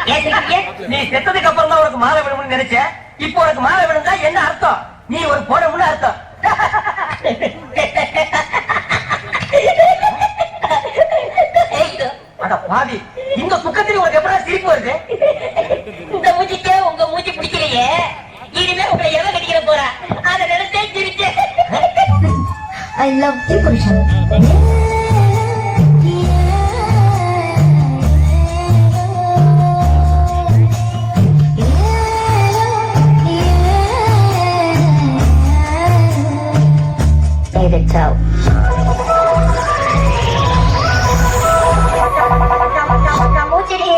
நீ செத்ததுக்கு அப்புறம் தான் உனக்கு மாலை விடும்னு நினைச்ச. இப்போ உனக்கு மாலை விழுந்தா என்ன அர்த்தம்? நீ ஒரு போடமுன்னு அர்த்தம். அட பாவி, இந்த துக்கத்தில் உனக்கு எப்படா சிரிப்பு வருது? இந்த மூச்சிக்கே உங்க மூச்சு பிடிக்கலையே, இனிமே உங்களை எதை கட்டிக்கிற போறா அதை நினைச்சே சிரிச்சே. I love you, Puruஷா. David Tell. Kamu jadi,